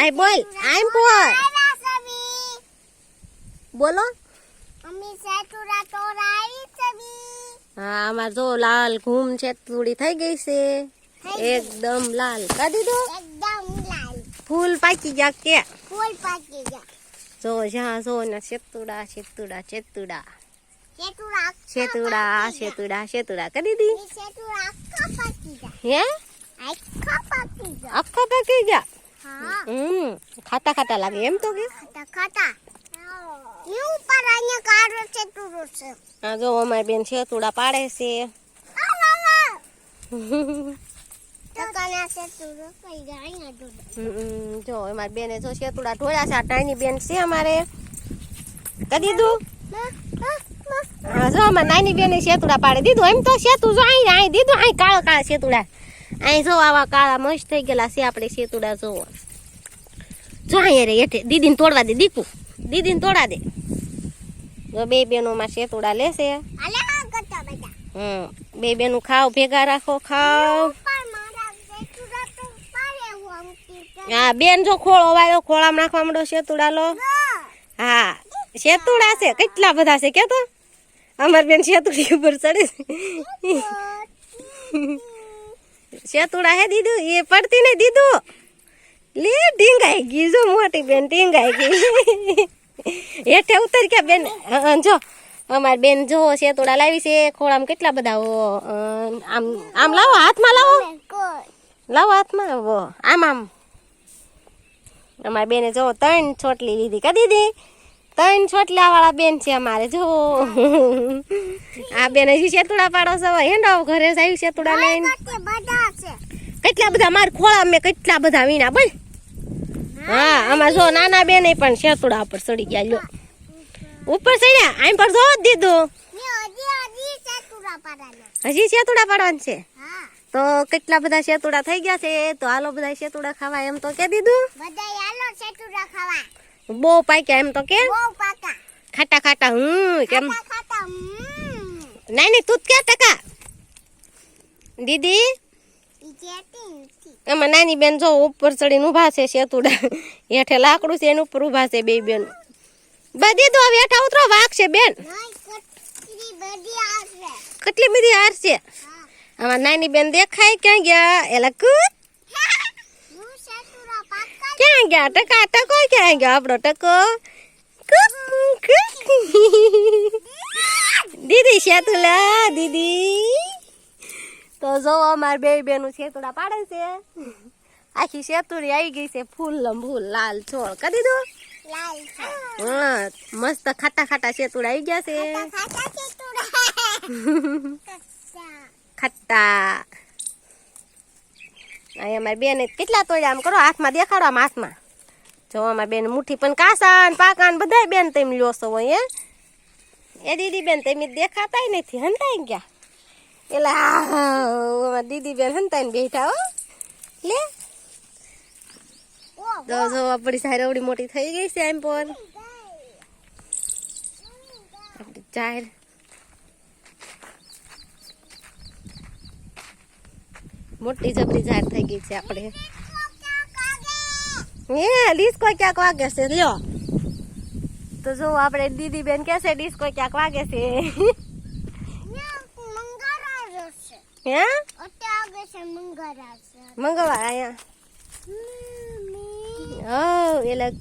આય બોલ આમ બોલ બોલો હા અમાર જો લાલ ઘૂમ છે થોડી થઈ ગઈ છે એકદમ લાલ કરી દીધો ફૂલ પાકી ગયા કે જો જ્યાં જો ને શેતુડા શેતુડા શેતુડા શેતુડા શેતુડા શેતુડા કરી દીધી હે આખા પાકી ગયા ખાતા ખાતા લાગે એમ તો કે હા જો અમારી બેન શેતુડા પાડે છે જો અમારી બેને જો શેતુડા ઢોળ્યા છે આ નાની બેન છે અમારે કરી દીધું હા જો અમારી નાની બેને શેતુડા પાડી દીધું એમ તો શેતુ જો અહીં દીધું અહીં કાળા કાળા શેતુડા અહીં જો આવા કાળા મસ્ત થઈ ગયેલા છે આપણે શેતુડા જોવો જો અહીંયા રે હેઠે દીદીને તોડવા દે દીકુ દીદીને તોડા દે જો બે બેનોમાં શેતુડા લેશે બે બેનું ખાવ ભેગા રાખો ખાવ હા બેન જો ખોળો વાયો ખોળામાં નાખવા માંડો શેતુડા લો હા શેતુડા છે કેટલા બધા છે કે તો અમારી બેન શેતુડી ઉપર ચડે શેતુડા હે દીધું એ પડતી ને દીધું લે ઢીંગાઈ ગઈ જો મોટી બેન ઢીંગાઈ ગઈ હેઠે ઉતર કે બેન જો અમારી બેન જો શેતુડા લાવી છે ખોળામાં કેટલા બધા આમ આમ લાવો હાથમાં લાવો લાવો હાથમાં આમ આમ અમારી બેને જો 3 છોટલી લીધી કા દીદી 3 છોટલા વાળા બેન છે અમારે જો આ બેન હજી શેતુડા પાડો છો હેંડો ઘરે આવી શેતુડા લઈને કેટલા બધા માર ખોળા મેં કેટલા બધા વીણા બોલ હા અમાર જો નાના બેન પણ શેતુડા ઉપર ચડી ગયા લો ઉપર ચડ્યા આમ પર જો દીધું હજી શેતુડા પાડવાનું છે તો કેટલા બધા શેતુડા થઈ ગયા છે તો હાલો બધા શેતુડા ખાવા એમ તો કે દીધું બહુ પાક્યા એમ તો કે ખાટા ખાટા કેમ નહીં તું કે ટકા દીદી એમાં નાની બેન જો ઉપર ચડીને ઉભા છે શેતુડા હેઠે લાકડું છે એની ઉપર ઉભા છે બે બેન બધી તો હવે હેઠા ઉતરો વાગશે બેન કેટલી બધી હાર છે અમાર નાની બેન દેખાય ક્યાં ગયા એલા કૂદ ક્યાં ગયા ટકા ટકો ક્યાં ગયો આપણો ટકો દીદી શેતુલા દીદી તો જો અમાર બે બેનું શેતુડા પાડે છે આખી શેતુડી આવી ગઈ છે ફૂલ ફૂલ લાલ છોડ કરી દીધું હા મસ્ત ખાટા ખાટા શેતુડા આવી ગયા છે ખટ્ટા અહીં અમારી બેન કેટલા તોડ્યા આમ કરો હાથમાં દેખાડો આમ હાથમાં જો અમારી બેન મુઠ્ઠી પણ કાસા ને પાકા ને બધા બેન તેમ લ્યો છો હોય એ દીદી બેન તેમ દેખાતા નથી હંતાઈ ગયા એલા દીદી બેન હંતાઈને બેઠા હો લે તો જો આપણી સારવડી મોટી થઈ ગઈ છે એમ પર આપણી ચાર મોટી જબરી ઝાડ થઈ ગઈ છે આપણે ડિસ્કો ક્યાંક વાગે છે લ્યો તો જો આપણે દીદી બેન કે છે ડિસ્કો ક્યાંક વાગે છે હે મંગળવાર અહીંયા એલા